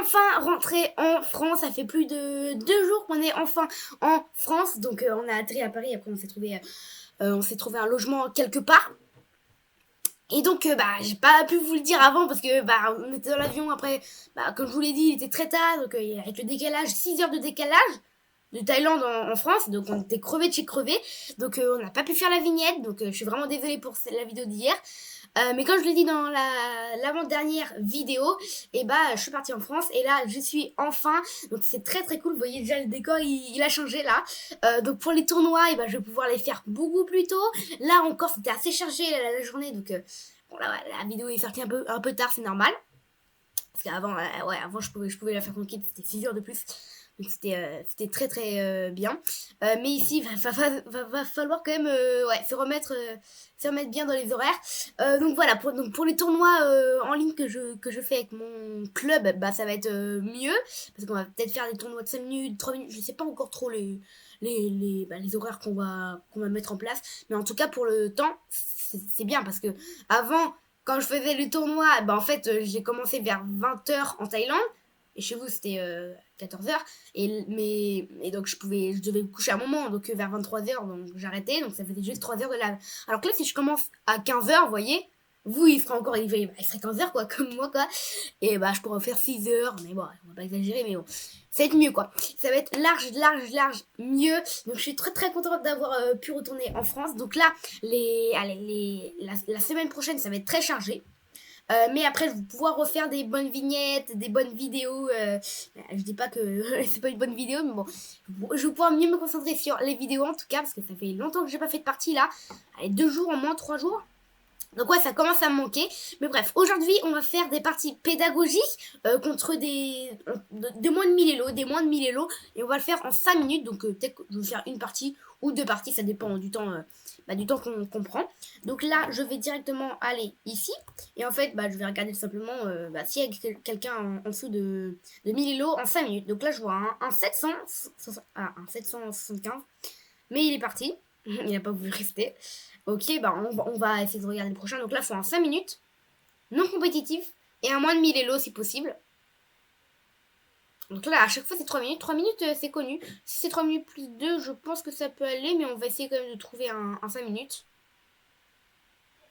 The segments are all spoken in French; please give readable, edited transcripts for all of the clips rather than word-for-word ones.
enfin rentré en France. Ça fait plus de 2 jours qu'on est enfin en France. Donc on a atterri à Paris. Après on s'est trouvé un logement quelque part. Et donc j'ai pas pu vous le dire avant parce que on était dans l'avion. Après comme je vous l'ai dit, il était très tard. Donc avec le décalage, 6 heures de décalage de Thaïlande en France, donc on était crevé de chez crevé, donc on n'a pas pu faire la vignette, donc je suis vraiment désolée pour la vidéo d'hier. Mais comme je l'ai dit dans l'avant-dernière vidéo, je suis partie en France et là je suis enfin, donc c'est très très cool. Vous voyez déjà le décor il a changé là. Donc pour les tournois, je vais pouvoir les faire beaucoup plus tôt. Là encore c'était assez chargé la journée, donc bon là la vidéo est sortie un peu tard, c'est normal. Parce qu'avant, avant je pouvais la faire tranquille, c'était 6 heures de plus. Donc c'était très très bien. Mais ici, va falloir quand même se remettre bien dans les horaires. Donc voilà, pour les tournois en ligne que je fais avec mon club, ça va être mieux. Parce qu'on va peut-être faire des tournois de 5 minutes, 3 minutes, je sais pas encore trop les horaires qu'on va mettre en place. Mais en tout cas, pour le temps, c'est bien parce que avant, quand je faisais le tournoi, en fait, j'ai commencé vers 20 h en Thaïlande. Et chez vous, c'était 14 h. Et donc, je devais me coucher à un moment. Donc, vers 23 h, donc j'arrêtais. Donc, ça faisait juste 3 heures de live. Alors que là, si je commence à 15 h, vous voyez, vous, il serait 15 h, quoi, comme moi, quoi. Et je pourrais faire 6 heures. Mais bon, on va pas exagérer, mais bon. Ça va être mieux, quoi. Ça va être large mieux. Donc, je suis très, très contente d'avoir pu retourner en France. Donc là, la semaine prochaine, ça va être très chargé. Mais après, je vais pouvoir refaire des bonnes vignettes, des bonnes vidéos. Je dis pas que c'est pas une bonne vidéo, mais bon, je vais pouvoir mieux me concentrer sur les vidéos en tout cas, parce que ça fait longtemps que j'ai pas fait de partie là. Allez, 2 jours en moins, 3 jours. Donc ouais, ça commence à me manquer. Mais bref, aujourd'hui, on va faire des parties pédagogiques contre de moins de 1000 élos, des moins de 1000 élos. Et on va le faire en 5 minutes. Donc peut-être que je vais faire une partie ou 2 parties, ça dépend du temps qu'on prend. Donc là, je vais directement aller ici. Et en fait, je vais regarder tout simplement s'il y a quelqu'un en dessous de 1000 élos en 5 minutes. Donc là, je vois un 775. Mais il est parti. Il n'a pas voulu rester. Ok, on va essayer de regarder le prochain. Donc là, il faut un 5 minutes, non compétitif, et un moins de 1000 élos si possible. Donc là, à chaque fois, c'est 3 minutes. 3 minutes, c'est connu. Si c'est 3 minutes plus 2, je pense que ça peut aller, mais on va essayer quand même de trouver un 5 minutes.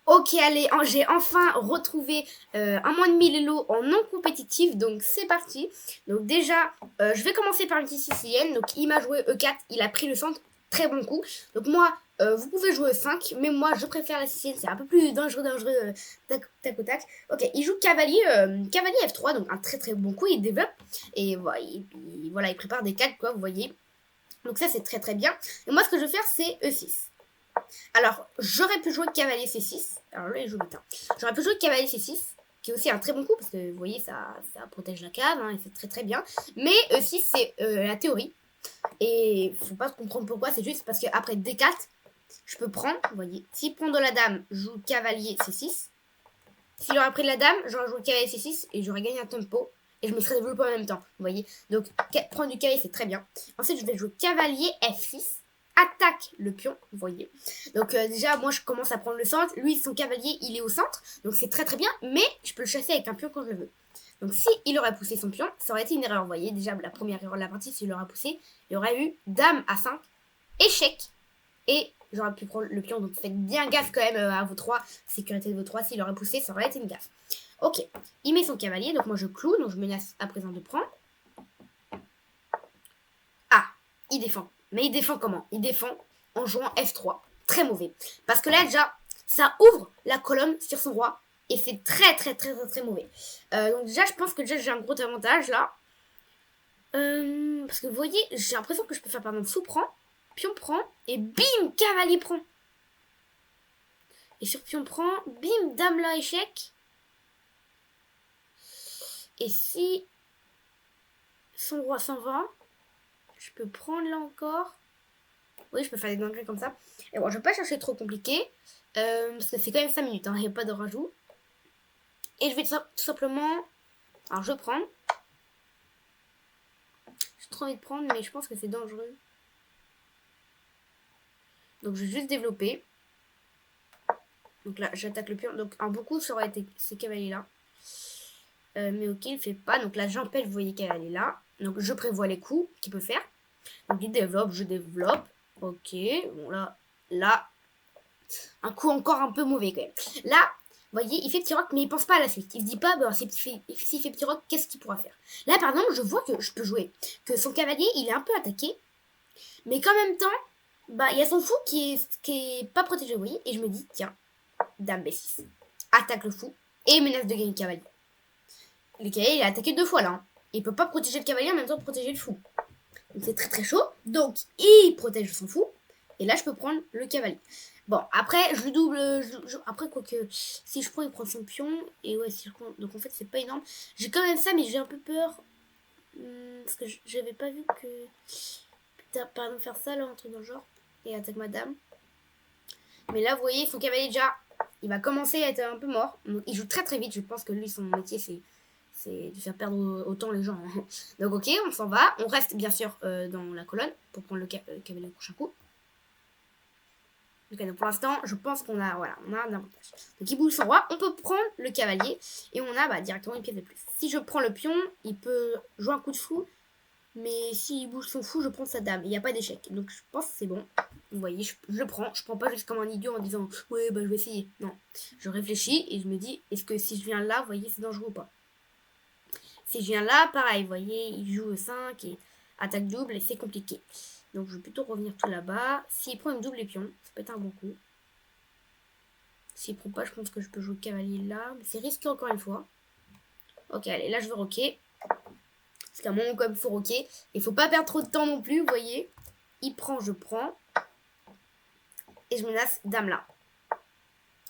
Ok, allez, j'ai enfin retrouvé un moins de 1000 élos en non compétitif, donc c'est parti. Donc déjà, je vais commencer par une Sicilienne. Donc il m'a joué E4, il a pris le centre, très bon coup. Donc moi, vous pouvez jouer E5, mais moi je préfère la Sicilienne, c'est un peu plus dangereux, tac au tac. Ok, il joue cavalier F3, donc un très très bon coup, il développe. Et voilà, il prépare des 4, quoi, vous voyez. Donc ça c'est très très bien. Et moi ce que je vais faire c'est E6. Alors, j'aurais pu jouer cavalier C6. Alors là, il joue vite. J'aurais pu jouer cavalier C6, qui est aussi un très bon coup, parce que vous voyez, ça protège la cave, et c'est très très bien. Mais E6, c'est la théorie. Et faut pas comprendre pourquoi, c'est juste parce qu'après D4, je peux prendre, vous voyez, s'il prend de la dame, je joue cavalier C6. S'il aurait pris de la dame, j'aurais joué cavalier C6 et j'aurais gagné un tempo. Et je me serais développé en même temps, vous voyez. Donc, prendre du cavalier, c'est très bien. Ensuite, je vais jouer cavalier F6. Attaque le pion, vous voyez. Donc déjà, moi, je commence à prendre le centre. Lui, son cavalier, il est au centre. Donc, c'est très très bien. Mais je peux le chasser avec un pion quand je le veux. Donc, si il aurait poussé son pion, ça aurait été une erreur. Vous voyez, déjà, la première erreur de la partie, s'il l'aurait poussé, il y aurait eu dame à 5, échec. Et j'aurais pu prendre le pion. Donc, faites bien gaffe quand même à vos 3. Sécurité de vos 3. S'il aurait poussé, ça aurait été une gaffe. Ok, il met son cavalier. Donc, moi, je cloue. Donc, je menace à présent de prendre. Ah, il défend. Mais il défend comment? Il défend en jouant F3. Très mauvais. Parce que là, déjà, ça ouvre la colonne sur son roi. Et c'est très, très, très, très, très mauvais. Donc déjà, je pense que déjà, j'ai un gros avantage, là. Parce que vous voyez, j'ai l'impression que je peux faire, par exemple, fou prend, pion prend, et bim, cavalier prend. Et sur pion prend, bim, dame là, échec. Et si son roi s'en va, je peux prendre là encore. Oui, je peux faire des dingueries comme ça. Et bon, je vais pas chercher trop compliqué. Parce que c'est quand même 5 minutes, il n'y a pas de rajout. Et je vais tout simplement... Alors, je prends. J'ai trop envie de prendre, mais je pense que c'est dangereux. Donc, je vais juste développer. Donc là, j'attaque le pion. Donc, en beaucoup, ça aurait été ces cavaliers-là. Mais ok, il fait pas. Donc là, j'empêche, vous voyez qu'elle est là. Donc je prévois les coups qu'il peut faire. Donc il développe, je développe. Ok, bon là, un coup encore un peu mauvais quand même. Là, vous voyez, il fait petit roc, mais il pense pas à la suite. Il se dit pas, bah, s'il fait petit roc, qu'est-ce qu'il pourra faire? Là, par exemple, je vois que je peux jouer. Que son cavalier, il est un peu attaqué. Mais qu'en même temps, bah, il y a son fou qui est pas protégé, vous voyez. Et je me dis, tiens, dame B6. Attaque le fou et menace de gagner le cavalier. Le cavalier, il est attaqué 2 fois là. Hein. Il peut pas protéger le cavalier en même temps protéger le fou. Donc c'est très très chaud. Donc il protège son fou. Et là, je peux prendre le cavalier. Bon, après, je le double. Après, quoique, si je prends, il prend son pion. Et ouais, si je prends. Donc en fait, c'est pas énorme. J'ai quand même ça, mais j'ai un peu peur. Parce que j'avais pas vu que. Par exemple, faire ça là, un truc dans le genre. Et attaque madame. Mais là, vous voyez, son cavalier déjà. Il va commencer à être un peu mort. Donc, il joue très très vite. Je pense que lui, son métier, c'est de faire perdre autant les gens. Hein. Donc ok, on s'en va. On reste bien sûr dans la colonne pour prendre le cavalier au prochain coup. Okay, donc pour l'instant, je pense qu'on a, voilà, on a un avantage. Donc il bouge son roi, on peut prendre le cavalier et on a directement une pièce de plus. Si je prends le pion, il peut jouer un coup de fou, mais s'il bouge son fou, je prends sa dame. Il n'y a pas d'échec. Donc je pense que c'est bon. Vous voyez, je le prends. Je prends pas juste comme un idiot en disant ouais, bah je vais essayer. Non, je réfléchis et je me dis est-ce que si je viens là, vous voyez, c'est dangereux ou pas. Si je viens là, pareil, vous voyez, il joue 5 et attaque double et c'est compliqué. Donc je vais plutôt revenir tout là-bas. S'il prend une double pion, ça peut être un bon coup. S'il prend pas, je pense que je peux jouer cavalier là. Mais c'est risqué encore une fois. Ok, allez, là je vais roquer. Parce qu'à un moment, comme il faut roquer. Il faut pas perdre trop de temps non plus, vous voyez. Il prend, je prends. Et je menace dame là.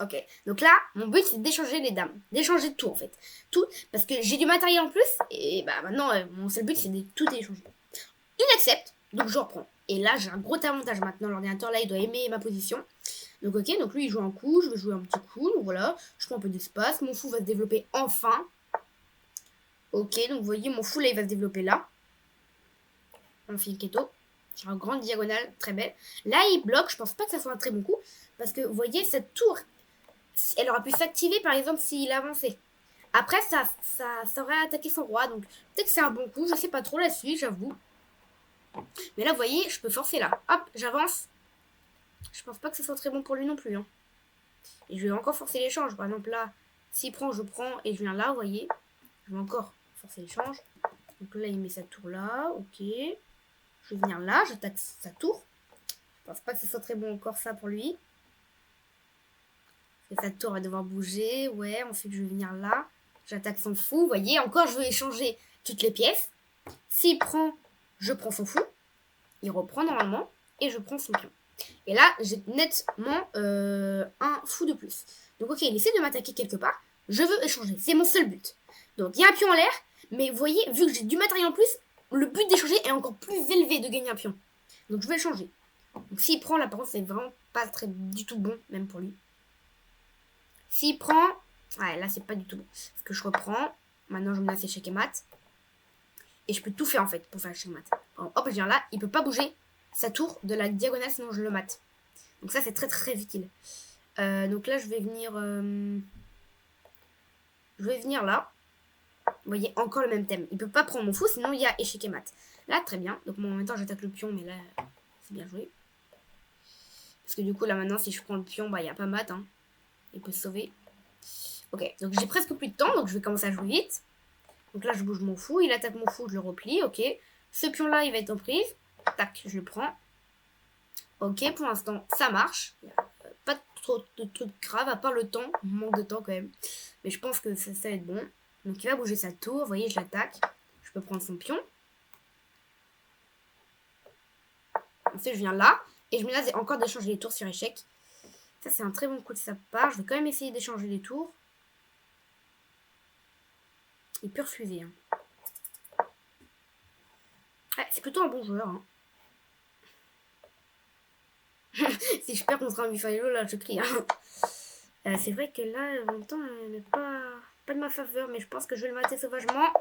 Ok, donc là, mon but c'est d'échanger les dames. D'échanger tout en fait. Tout, parce que j'ai du matériel en plus. Et bah maintenant, mon seul but c'est de tout échanger. Il accepte. Donc je reprends. Et là, j'ai un gros avantage maintenant. L'ordinateur, là, il doit aimer ma position. Donc ok, donc lui, il joue un coup. Je vais jouer un petit coup. Donc voilà, je prends un peu d'espace. Mon fou va se développer enfin. Ok, donc vous voyez, mon fou, là, il va se développer là. On fait le keto. J'ai une grande diagonale, très belle. Là, il bloque. Je pense pas que ça soit un très bon coup. Parce que vous voyez, cette tour, elle aurait pu s'activer, par exemple, s'il avançait. Après, ça aurait attaqué son roi. Donc peut-être que c'est un bon coup. Je sais pas trop là-dessus, j'avoue. Mais là, vous voyez, je peux forcer là. Hop, j'avance. Je pense pas que ce soit très bon pour lui non plus. Hein. Et je vais encore forcer l'échange. Par exemple, là, s'il prend, je prends et je viens là, vous voyez. Je vais encore forcer l'échange. Donc là, il met sa tour là. Ok. Je vais venir là, j'attaque sa tour. Je pense pas que ce soit très bon encore ça pour lui. Et sa tour va devoir bouger. Ouais, ensuite, je vais venir là. J'attaque son fou. Vous voyez, encore, je vais échanger toutes les pièces. S'il prend, je prends son fou. Il reprend normalement. Et je prends son pion. Et là, j'ai nettement un fou de plus. Donc ok, il essaie de m'attaquer quelque part. Je veux échanger. C'est mon seul but. Donc il y a un pion en l'air. Mais vous voyez, vu que j'ai du matériel en plus, le but d'échanger est encore plus élevé de gagner un pion. Donc je vais échanger. Donc s'il prend, là par contre, c'est vraiment pas du tout bon, même pour lui. S'il prend... Ouais, là c'est pas du tout bon. Parce que je reprends. Maintenant je me laisse échec et mat. Et je peux tout faire en fait pour faire échec et mat. Alors, hop, je viens là. Il peut pas bouger sa tour de la diagonale, sinon je le mate. Donc ça, c'est très très utile. Donc là, je vais venir là. Vous voyez, encore le même thème. Il peut pas prendre mon fou, sinon il y a échec et mat. Là, très bien. Donc moi, en même temps, j'attaque le pion, mais là, c'est bien joué. Parce que du coup, là, maintenant, si je prends le pion, bah, il n'y a pas mat. Hein. Il peut se sauver. Ok, donc j'ai presque plus de temps, donc je vais commencer à jouer vite. Donc là, je bouge mon fou. Il attaque mon fou, je le replie. Ok. Ce pion-là, il va être en prise. Tac, je le prends. Ok, pour l'instant, ça marche. Pas trop de trucs graves, à part le temps. On manque de temps quand même. Mais je pense que ça va être bon. Donc il va bouger sa tour. Vous voyez, je l'attaque. Je peux prendre son pion. Ensuite, je viens là. Et je me laisse encore d'échanger les tours sur échec. Ça, c'est un très bon coup de sa part. Je vais quand même essayer d'échanger les tours. Il peut refuser. Hein. Ouais, c'est plutôt un bon joueur. Hein. Si je perds contre un Buffalo, là, je crie. Hein. C'est vrai que là, mon temps n'est pas de ma faveur, mais je pense que je vais le mater sauvagement.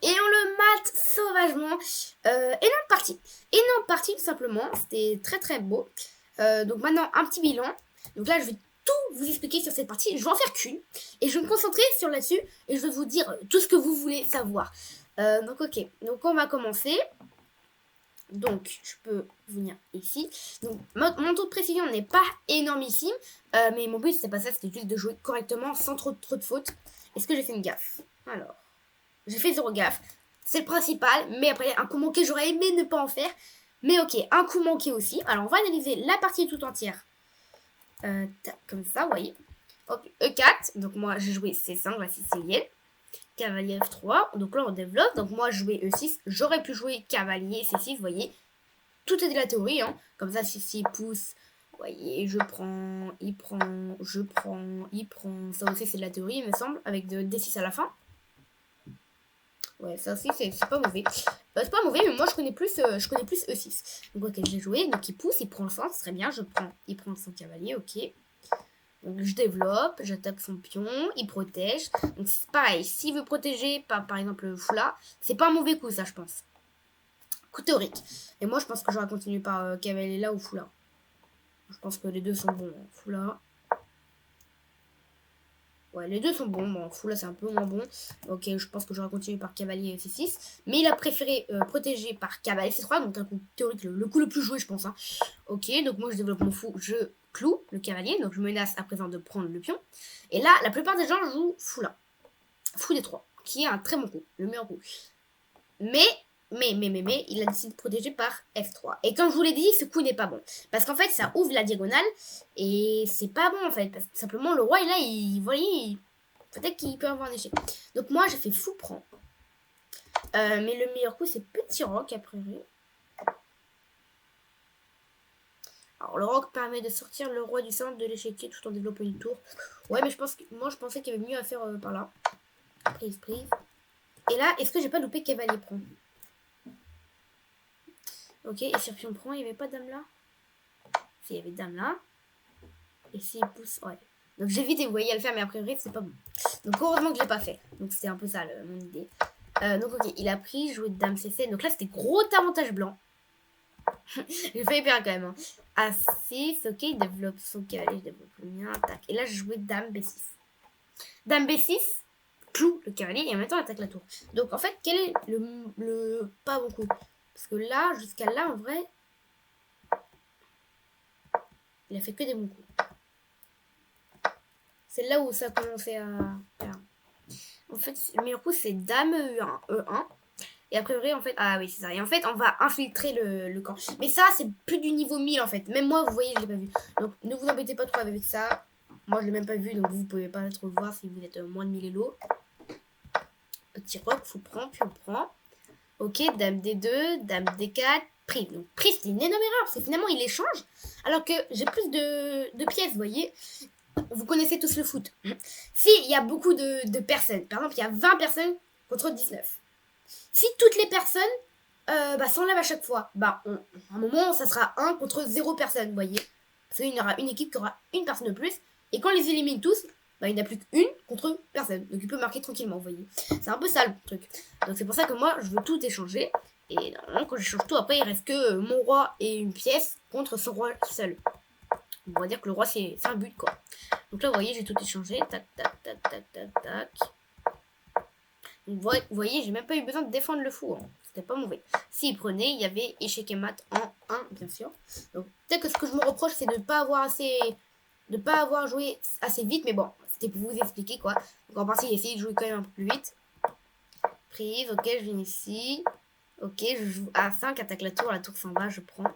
Et on le mate sauvagement. Énorme partie. Énorme partie, tout simplement. C'était très très beau. Donc maintenant, un petit bilan. Donc là, je vais tout vous expliquer sur cette partie. Je vais en faire qu'une. Et je vais me concentrer sur là-dessus. Et je vais vous dire tout ce que vous voulez savoir. Donc ok. Donc on va commencer. Donc je peux venir ici. Donc mon taux de précision n'est pas énormissime. Mais mon but c'est pas ça. C'était juste de jouer correctement sans trop de fautes. Est-ce que j'ai fait une gaffe? Alors. J'ai fait 0 gaffe. C'est le principal. Mais après un coup manqué j'aurais aimé ne pas en faire. Mais ok. Un coup manqué aussi. Alors on va analyser la partie tout entière. Comme ça, vous voyez. Okay. E4, donc moi j'ai joué C5, la sicilienne. Cavalier F3, donc là on développe. Donc moi j'ai joué E6, j'aurais pu jouer cavalier C6, vous voyez. Tout est de la théorie, hein. Comme ça, si pousse, vous voyez, je prends, il prend, je prends, il prend. Ça aussi c'est de la théorie, il me semble, avec de D6 à la fin. Ouais, ça aussi c'est pas mauvais. C'est pas mauvais, mais moi je connais plus E6. Donc ok, j'ai joué, donc il pousse, il prend le centre, très bien, il prend son cavalier, ok. Donc je développe, j'attaque son pion, il protège. Donc c'est pareil, s'il veut protéger par exemple le foula, c'est pas un mauvais coup ça je pense. Coup théorique. Et moi je pense que j'aurais continué par cavalier là ou foula. Je pense que les deux sont bons, hein. Foula. Ouais, les deux sont bons. Bon, foula c'est un peu moins bon. Ok, je pense que j'aurais continué par cavalier C6. Mais il a préféré protéger par cavalier C3. Donc un coup théorique, le coup le plus joué je pense. Hein. Ok, donc moi je développe mon fou. Je cloue le cavalier. Donc je menace à présent de prendre le pion. Et là, la plupart des gens jouent foula. Fou D3. Qui est un très bon coup. Le meilleur coup. Mais il a décidé de protéger par F3. Et comme je vous l'ai dit, ce coup n'est pas bon. Parce qu'en fait, ça ouvre la diagonale. Et c'est pas bon en fait. Parce que simplement, le roi, là, vous voyez, peut-être qu'il peut avoir un échec. Donc moi, j'ai fait fou prend. Mais le meilleur coup, c'est petit roc, a priori. Alors, le roc permet de sortir le roi du centre de l'échiquier tout en développant une tour. Ouais, mais je pensais qu'il y avait mieux à faire par là. Prise. Et là, est-ce que j'ai pas loupé cavalier prend? Ok, et sur pion prend, il n'y avait pas dame là? Si, il y avait dame là. Et s'il pousse, ouais. Donc j'ai vite, vous voyez à le faire, mais a priori, c'est pas bon. Donc heureusement que je l'ai pas fait. Donc c'était un peu ça mon idée. Donc ok, il a pris, joué de dame C7. Donc là, c'était gros avantage blanc. J'ai failli perdre quand même. Hein. A6, ok, il développe son cavalier, je développe le mien, tac. Et là, je jouais dame B6. Dame B6, cloue le cavalier et en même temps, attaque la tour. Donc en fait, quel est le pas bon coup? Parce que là, jusqu'à là, en vrai, il a fait que des bons coups. C'est là où ça a commencé à faire. En fait, le meilleur coup, c'est dame E1. Et a priori, en fait, ah oui, c'est ça. Et en fait, on va infiltrer le camp. Mais ça, c'est plus du niveau 1000, en fait. Même moi, vous voyez, je l'ai pas vu. Donc, ne vous embêtez pas trop avec ça. Moi, je l'ai même pas vu, donc vous pouvez pas trop le voir si vous êtes moins de 1000 élo. Petit roc, faut prendre, puis on prend. Ok, dame D2, dame D4, prise. Donc, prise, c'est une énorme erreur, parce que finalement, il échange. Alors que j'ai plus de pièces, vous voyez. Vous connaissez tous le foot. S'il y a beaucoup de personnes, par exemple, il y a 20 personnes contre 19. Si toutes les personnes s'enlèvent à chaque fois, à un moment, ça sera 1 contre 0 personne, vous voyez. Parce qu'il y aura une équipe qui aura une personne de plus. Et quand on les élimine tous, il n'y en a plus qu'une contre personne. Donc il peut marquer tranquillement, vous voyez. C'est un peu ça le truc. Donc c'est pour ça que moi, je veux tout échanger. Et normalement, quand j'échange tout, après, il reste que mon roi et une pièce contre son roi seul. On va dire que le roi, c'est un but, quoi. Donc là, vous voyez, j'ai tout échangé. Tac. Donc, vous voyez, j'ai même pas eu besoin de défendre le fou. Hein. C'était pas mauvais. S'il prenait, il y avait échec et mat en 1, bien sûr. Donc peut-être que ce que je me reproche, c'est de ne pas avoir joué assez vite. Mais bon, c'était pour vous expliquer, quoi. Donc en partie, j'ai essayé de jouer quand même un peu plus vite. Prise, ok, je viens ici. Ok, je joue A5, attaque la tour s'en va, je prends.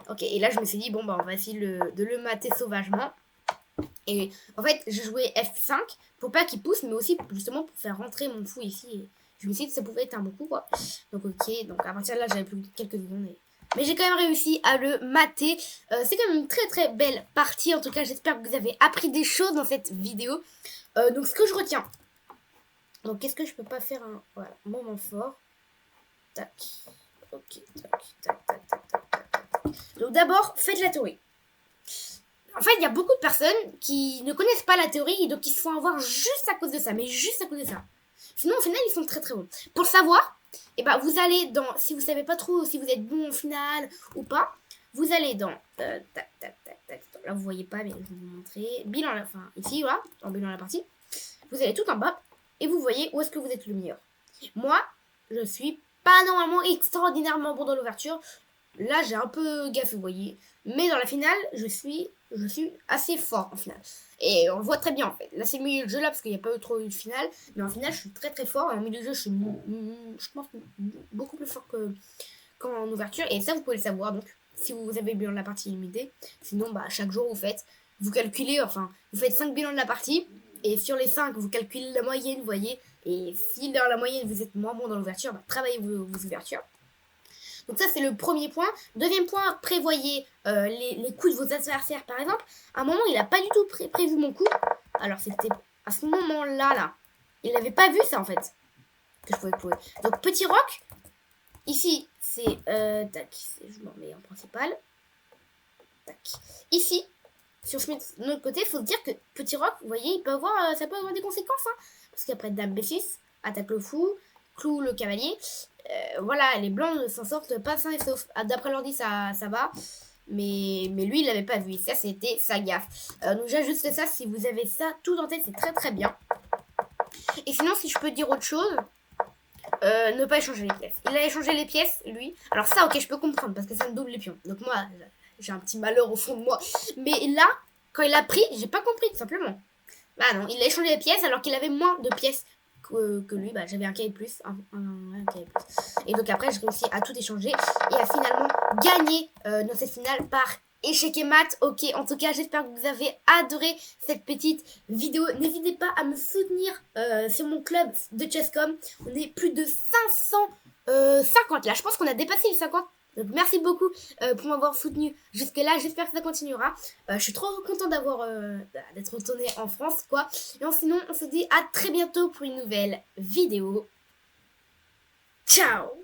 Ok, et là, je me suis dit, bon, on va essayer de le mater sauvagement. Et en fait, je jouais F5 pour pas qu'il pousse, mais aussi justement pour faire rentrer mon fou ici. Et je me suis dit que ça pouvait être un bon coup, quoi. Donc, ok, donc à partir de là, j'avais plus que quelques secondes. Mais j'ai quand même réussi à le mater. C'est quand même une très très belle partie. En tout cas, j'espère que vous avez appris des choses dans cette vidéo. Donc, ce que je retiens. Donc, qu'est-ce que je peux pas faire voilà, moment fort. Tac. Ok, tac. Donc, d'abord, faites la théorie. En fait, il y a beaucoup de personnes qui ne connaissent pas la théorie et donc ils se font avoir juste à cause de ça. Mais juste à cause de ça. Sinon, au final, ils sont très très bons. Pour le savoir, vous allez dans... Si vous savez pas trop si vous êtes bon au final ou pas, vous allez dans... là vous voyez pas, mais je vais vous montrer. Bilan, enfin ici, voilà, en bilan de la partie. Vous allez tout en bas et vous voyez où est-ce que vous êtes le meilleur. Moi, je suis pas normalement extraordinairement bon dans l'ouverture. Là, j'ai un peu gaffé, vous voyez. Mais dans la finale, je suis assez fort en finale. Et on le voit très bien en fait. Là, c'est le milieu de jeu là parce qu'il n'y a pas eu trop eu de finale. Mais en finale, je suis très très fort. Et en milieu de jeu, je pense beaucoup plus fort qu'en ouverture. Et ça, vous pouvez le savoir. Donc, si vous avez le bilan de la partie limitée. Sinon, bah, chaque jour, vous calculez, enfin, vous faites 5 bilans de la partie. Et sur les 5, vous calculez la moyenne, vous voyez. Et si dans la moyenne, vous êtes moins bon dans l'ouverture, bah, travaillez vos ouvertures. Donc ça, c'est le premier point. Deuxième point, prévoyez les coups de vos adversaires, par exemple. À un moment, il n'a pas du tout prévu mon coup. Alors, c'était à ce moment-là, là. Il n'avait pas vu ça, en fait, que je pouvais couper. Donc, petit roc. Ici, c'est... tac, je m'en mets en principal. Tac. Ici, si on se met de l'autre côté, il faut se dire que petit roc, vous voyez, ça peut avoir des conséquences. Hein, parce qu'après dame B6, attaque le fou, clou le cavalier. Voilà, les blancs ne s'en sortent pas sains et saufs. D'après l'ordi, ça va. Mais lui, il l'avait pas vu. Ça, c'était sa gaffe. Donc j'ajuste ça. Si vous avez ça tout en tête, c'est très très bien. Et sinon, si je peux dire autre chose, ne pas échanger les pièces. Il a échangé les pièces, lui. Alors ça, ok, je peux comprendre, parce que ça me double les pions. Donc moi, j'ai un petit malheur au fond de moi. Mais là, quand il a pris, j'ai pas compris, tout simplement. Bah non, il a échangé les pièces alors qu'il avait moins de pièces que lui. Bah, j'avais un cahier de plus. Un cahier de plus. Et donc après, j'ai réussi à tout échanger et à finalement gagner dans cette finale par échec et mat. Ok, en tout cas, j'espère que vous avez adoré cette petite vidéo. N'hésitez pas à me soutenir sur mon club de Chesscom. On est plus de 550 là. Je pense qu'on a dépassé les 50. Donc merci beaucoup pour m'avoir soutenu jusque là. J'espère que ça continuera. Je suis trop content d'être retournée en France, quoi. Et sinon, on se dit à très bientôt pour une nouvelle vidéo. Ciao!